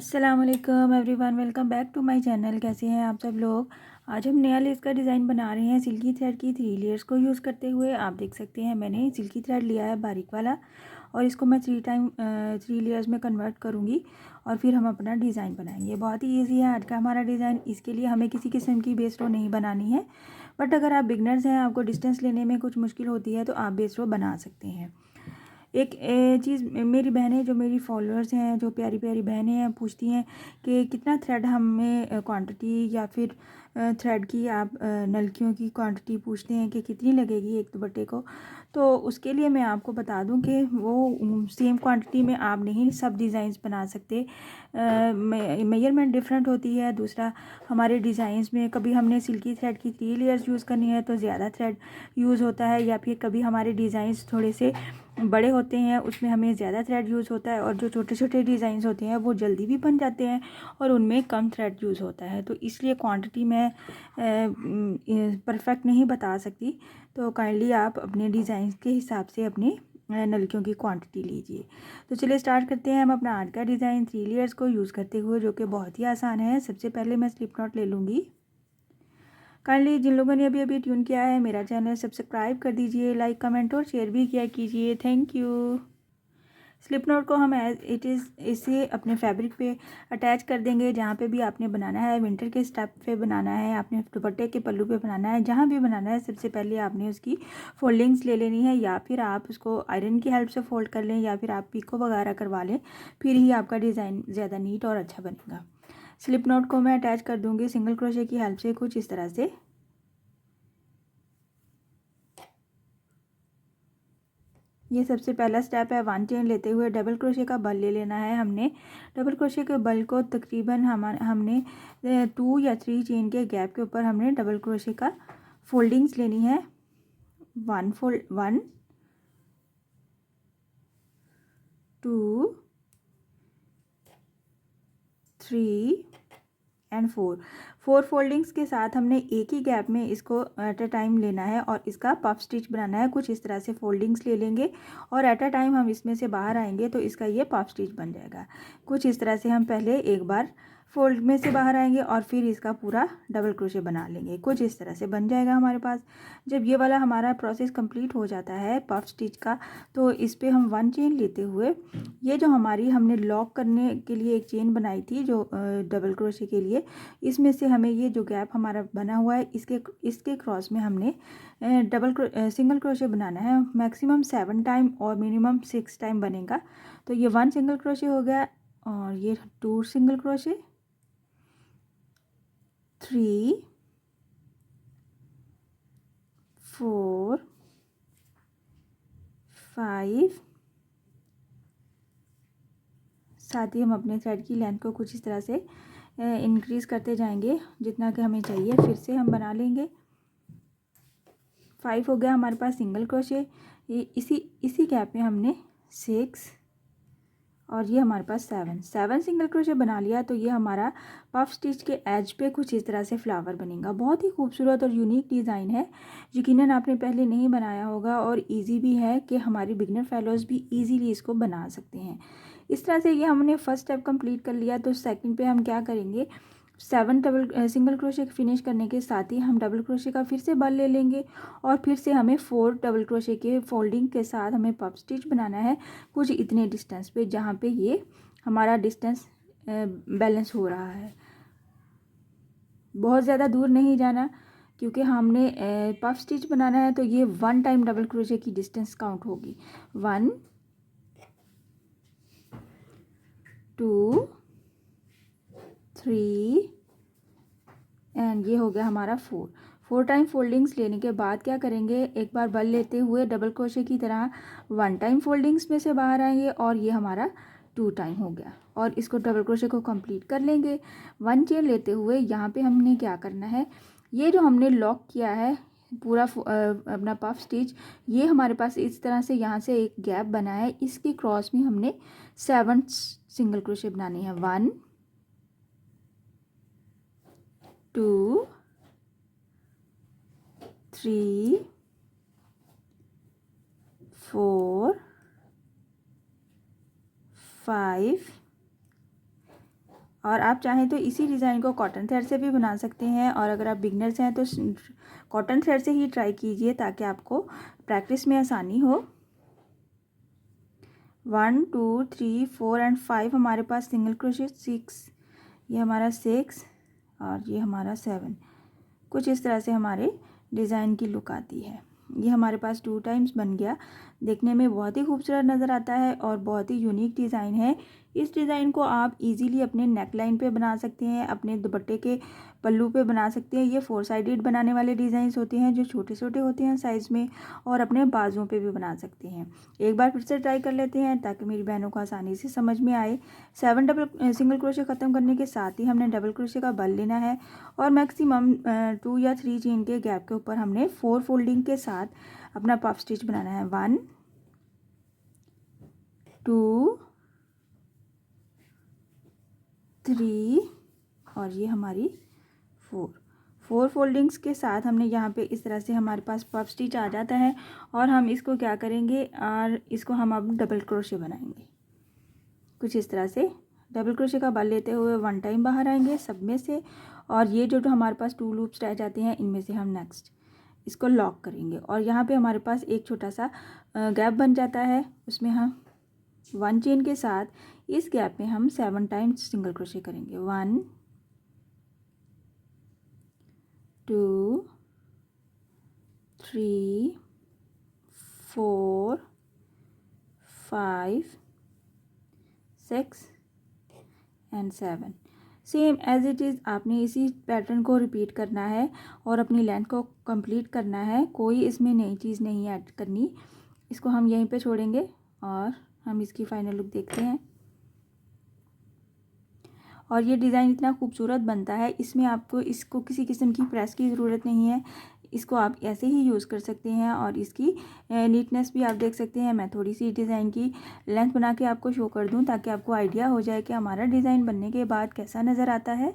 अस्सलामुअलैकुम everyone, welcome back to my channel. कैसे हैं आप सब लोग। आज हम नया लेस का डिज़ाइन बना रहे हैं सिल्की थ्रेड की 3 लेयर्स को यूज़ करते हुए। आप देख सकते हैं मैंने सिल्की थ्रेड लिया है बारीक वाला, और इसको मैं 3 लेयर्स में कन्वर्ट करूँगी और फिर हम अपना डिज़ाइन बनाएंगे। बहुत ही ईजी है आज का हमारा डिज़ाइन। इसके लिए हमें किसी किस्म की बेस रो नहीं बनानी है, बट अगर आप बिगनर्स हैं, आपको डिस्टेंस लेने में कुछ मुश्किल होती है, तो आप बेस रो बना सकते हैं। एक चीज़ मेरी बहनें, जो मेरी फॉलोअर्स हैं, जो प्यारी प्यारी बहनें हैं, पूछती हैं कि कितना थ्रेड हमें क्वांटिटी या फिर थ्रेड की आप नलकियों की क्वांटिटी पूछते हैं कि कितनी लगेगी एक दुपट्टे को। तो उसके लिए मैं आपको बता दूं कि वो सेम क्वांटिटी में आप नहीं सब डिज़ाइंस बना सकते। मेजरमेंट डिफरेंट होती है। दूसरा, हमारे डिज़ाइंस में कभी हमने सिल्की थ्रेड की 3 लेयर्स यूज़ करनी है तो ज़्यादा थ्रेड यूज़ होता है, या फिर कभी हमारे डिज़ाइंस थोड़े से बड़े होते हैं, उसमें हमें ज़्यादा थ्रेड यूज़ होता है, और जो छोटे छोटे डिज़ाइंस होते हैं वो जल्दी भी बन जाते हैं और उनमें कम थ्रेड यूज़ होता है। तो इसलिए क्वांटिटी मैं परफेक्ट नहीं बता सकती। तो काइंडली आप अपने डिज़ाइन के हिसाब से अपने नलकियों की क्वांटिटी लीजिए। तो चलिए स्टार्ट करते हैं हम अपना आज का डिज़ाइन 3 लेयर्स को यूज़ करते हुए, जो कि बहुत ही आसान है। सबसे पहले मैं स्लिप नॉट ले लूँगी। काइंडली जिन लोगों ने अभी अभी ट्यून किया है मेरा चैनल, सब्सक्राइब कर दीजिए, लाइक कमेंट और शेयर भी किया कीजिए। Thank you. स्लिप नॉट को हम एज इट इज़ इसे अपने फैब्रिक पे अटैच कर देंगे। जहाँ पे भी आपने बनाना है, विंटर के स्टेप पे बनाना है, आपने दुपट्टे के पल्लू पे बनाना है, जहाँ भी बनाना है, सबसे पहले आपने उसकी फोल्डिंग्स ले लेनी है, या फिर आप उसको आयरन की हेल्प से फोल्ड कर लें, या फिर आप पिको वगैरह करवा लें। फिर ही आपका डिज़ाइन ज़्यादा नीट और अच्छा बनेगा। स्लिप नॉट को मैं अटैच कर दूँगी सिंगल क्रोशे की हेल्प से, कुछ इस तरह से। ये सबसे पहला स्टेप है। 1 चेन लेते हुए डबल क्रोशे का बल ले लेना है हमने। डबल क्रोशे के बल को तकरीबन हमने 2 या 3 चेन के गैप के ऊपर हमने डबल क्रोशे का फोल्डिंग्स लेनी है। 1 2 3 एंड 4 फोल्डिंग्स के साथ हमने एक ही गैप में इसको एट अ टाइम लेना है और इसका पफ स्टिच बनाना है। कुछ इस तरह से फोल्डिंग्स ले लेंगे और एट अ टाइम हम इसमें से बाहर आएंगे तो इसका ये पफ स्टिच बन जाएगा। कुछ इस तरह से हम पहले एक बार फोल्ड में से बाहर आएंगे और फिर इसका पूरा डबल क्रोशे बना लेंगे। कुछ इस तरह से बन जाएगा हमारे पास। जब ये वाला हमारा प्रोसेस कंप्लीट हो जाता है पफ स्टिच का, तो इस पर हम 1 चेन लेते हुए, ये जो हमारी हमने लॉक करने के लिए एक चेन बनाई थी जो डबल क्रोशे के लिए, इसमें से हमें ये जो गैप हमारा बना हुआ है इसके क्रॉस में हमने सिंगल क्रोशे बनाना है। मैक्सिमम 7 टाइम और मिनिमम 6 टाइम बनेगा। तो ये 1 सिंगल क्रोशे हो गया, और ये 2 सिंगल क्रोशे, 3 4 5। साथ ही हम अपने थ्रेड की लेंथ को कुछ इस तरह से इंक्रीज़ करते जाएंगे जितना कि हमें चाहिए। फिर से हम बना लेंगे। 5 हो गया हमारे पास सिंगल क्रोशे। इसी गैप में हमने 6, और ये हमारे पास 7 सिंगल क्रोशे बना लिया। तो ये हमारा पफ स्टिच के एज पे कुछ इस तरह से फ्लावर बनेगा। बहुत ही खूबसूरत और यूनिक डिज़ाइन है। यकीनन आपने पहले नहीं बनाया होगा, और इजी भी है कि हमारी बिगनर फेलोज़ भी इजीली इसको बना सकते हैं। इस तरह से ये हमने फर्स्ट स्टेप कंप्लीट कर लिया। तो सेकंड पे हम क्या करेंगे, 7 सिंगल क्रोशे फिनिश करने के साथ ही हम डबल क्रोशे का फिर से बल ले लेंगे, और फिर से हमें 4 डबल क्रोशे के फोल्डिंग के साथ हमें पफ स्टिच बनाना है कुछ इतने डिस्टेंस पे, जहाँ पे ये हमारा डिस्टेंस बैलेंस हो रहा है। बहुत ज़्यादा दूर नहीं जाना, क्योंकि हमने पफ स्टिच बनाना है। तो ये 1 टाइम डबल क्रोशे की डिस्टेंस काउंट होगी। 1 2 3 एंड ये हो गया हमारा 4 टाइम फोल्डिंग्स लेने के बाद क्या करेंगे, एक बार बल लेते हुए डबल क्रोशे की तरह 1 टाइम फोल्डिंग्स में से बाहर आएंगे, और ये हमारा 2 टाइम हो गया, और इसको डबल क्रोशे को कंप्लीट कर लेंगे। 1 चेन लेते हुए यहाँ पे हमने क्या करना है, ये जो हमने लॉक किया है पूरा अपना पफ स्टिच, ये हमारे पास इस तरह से यहाँ से एक गैप बना है, इसके क्रॉस में हमने 7 सिंगल क्रोशे बनाने हैं। 1 2 3 4 5 और आप चाहें तो इसी डिज़ाइन को कॉटन थ्रेड से भी बना सकते हैं, और अगर आप बिगनर्स हैं तो कॉटन थ्रेड से ही ट्राई कीजिए ताकि आपको प्रैक्टिस में आसानी हो। 1 2 3 4 एंड 5 हमारे पास सिंगल क्रोशे, 6, ये हमारा 6 और ये हमारा 7। कुछ इस तरह से हमारे डिज़ाइन की लुक आती है। ये हमारे पास 2 टाइम्स बन गया, देखने में बहुत ही खूबसूरत नज़र आता है और बहुत ही यूनिक डिज़ाइन है। इस डिज़ाइन को आप इजीली अपने नेक लाइन पे बना सकते हैं, अपने दुपट्टे के पल्लू पे बना सकते हैं। ये 4 साइडेड बनाने वाले डिज़ाइंस होते हैं जो छोटे छोटे होते हैं साइज़ में, और अपने बाजुओं पे भी बना सकते हैं। एक बार फिर से ट्राई कर लेते हैं ताकि मेरी बहनों को आसानी से समझ में आए। 7 सिंगल क्रोशे ख़त्म करने के साथ ही हमने डबल क्रोशे का बल लेना है, और मैक्सिमम 2 या 3 चेन के गैप के ऊपर हमने 4 फोल्डिंग के साथ अपना पफ स्टिच बनाना है। 1 2 3 और ये हमारी 4 फोल्डिंग्स के साथ हमने यहाँ पे इस तरह से हमारे पास पफ स्टिच आ जाता है। और हम इसको क्या करेंगे, और इसको हम अब डबल क्रोशे बनाएंगे। कुछ इस तरह से डबल क्रोशे का बल लेते हुए 1 टाइम बाहर आएंगे सब में से, और ये जो हमारे पास 2 लूप्स रह जाते हैं इनमें से हम नेक्स्ट इसको लॉक करेंगे, और यहाँ पे हमारे पास एक छोटा सा गैप बन जाता है, उसमें हम 1 चेन के साथ इस गैप में हम 7 टाइम्स सिंगल क्रोशे करेंगे। 1 2 3 4 5 6 and 7। Same as it is आपने इसी पैटर्न को रिपीट करना है और अपनी लेंथ को कंप्लीट करना है। कोई इसमें नई चीज़ नहीं ऐड करनी। इसको हम यहीं पे छोड़ेंगे और हम इसकी फाइनल लुक देखते हैं। और ये डिज़ाइन इतना खूबसूरत बनता है, इसमें आपको इसको किसी किस्म की प्रेस की ज़रूरत नहीं है। इसको आप ऐसे ही यूज़ कर सकते हैं, और इसकी नीटनेस भी आप देख सकते हैं। मैं थोड़ी सी डिज़ाइन की लेंथ बना के आपको शो कर दूं ताकि आपको आइडिया हो जाए कि हमारा डिज़ाइन बनने के बाद कैसा नज़र आता है।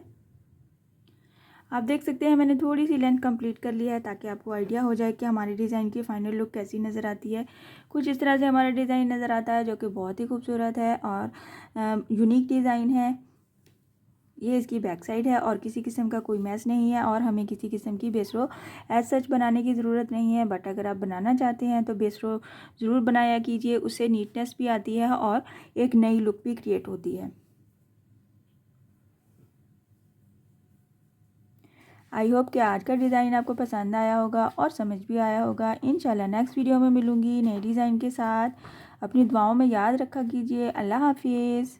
आप देख सकते हैं मैंने थोड़ी सी लेंथ कंप्लीट कर लिया है ताकि आपको आइडिया हो जाए कि हमारे डिज़ाइन की फ़ाइनल लुक कैसी नज़र आती है। कुछ इस तरह से हमारा डिज़ाइन नज़र आता है जो कि बहुत ही खूबसूरत है और यूनिक डिज़ाइन है। ये इसकी बैक साइड है और किसी किस्म का कोई मैच नहीं है, और हमें किसी किस्म की बेस रो एज सच बनाने की ज़रूरत नहीं है। बट अगर आप बनाना चाहते हैं तो बेस रो ज़रूर बनाया कीजिए, उससे नीटनेस भी आती है और एक नई लुक भी क्रिएट होती है। आई होप कि आज का डिज़ाइन आपको पसंद आया होगा और समझ भी आया होगा। इंशाल्लाह नेक्स्ट वीडियो में मिलूँगी नए डिज़ाइन के साथ। अपनी दुआओं में याद रखा कीजिए। अल्लाह हाफिज़।